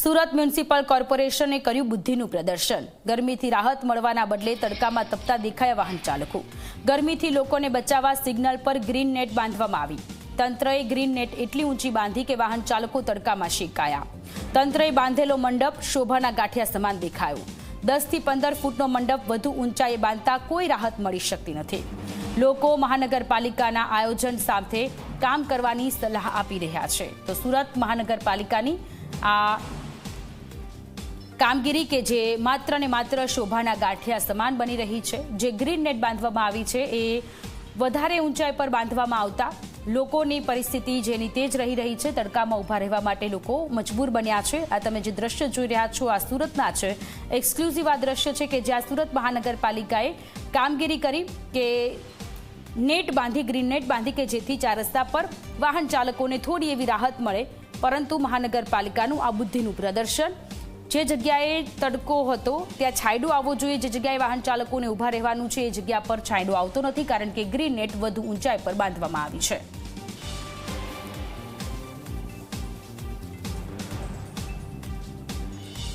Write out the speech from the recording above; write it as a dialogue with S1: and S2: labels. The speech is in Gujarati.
S1: સુરત મ્યુનિસિપલ કોર્પોરેશને કર્યું બુદ્ધિનું પ્રદર્શન। ગરમીથી રાહત મળવાના બદલે તડકામાં તપતા દેખાયા વાહન ચાલકો। ગરમીથી લોકોને બચાવવા સિગ્નલ પર ગ્રીન નેટ બાંધવામાં આવી। તંત્રએ ગ્રીન નેટ એટલી ઊંચી બાંધી કે વાહન ચાલકો તડકામાં શેકાયા। તંત્રએ બાંધેલો મંડપ શોભાના ગાંઠિયા સમાન દેખાયો। 10 થી 15 ફૂટનો મંડપ વધુ ઊંચાઈએ બાંધતા કોઈ રાહત મળી શકતી નથી। લોકો મહાનગરપાલિકાના આયોજન સાથે કામ કરવાની સલાહ આપી રહ્યા છે। તો સુરત મહાનગરપાલિકાની આ કામગીરી કે જે માત્ર ને માત્ર શોભાના ગાંઠિયા સમાન બની રહી છે, જે ગ્રીન નેટ બાંધવામાં આવી છે એ વધારે ઊંચાઈ પર બાંધવામાં આવતા લોકોની પરિસ્થિતિ જેની તેજ રહી છે। તડકામાં ઊભા રહેવા માટે લોકો મજબૂર બન્યા છે। આ તમે જે દ્રશ્ય જોઈ રહ્યા છો આ સુરતના છે। એક્સક્લુઝિવ આ દ્રશ્ય છે કે જ્યાં સુરત મહાનગરપાલિકાએ કામગીરી કરી કે નેટ બાંધી, ગ્રીન નેટ બાંધી કે જેથી 4 રસ્તા પર વાહન ચાલકોને થોડી એવી રાહત મળે। પરંતુ મહાનગરપાલિકાનું આ બુદ્ધિનું પ્રદર્શન, જે જગ્યાએ તડકો હતો ત્યાં છાંયડો આવવો જોઈએ, જે જગ્યાએ વાહન ચાલકોને ઊભા રહેવાનું છે એ જગ્યા પર છાંયડો આવતો નથી, કારણ કે ગ્રીન નેટ વધુ ઊંચાઈ પર બાંધવામાં આવી છે।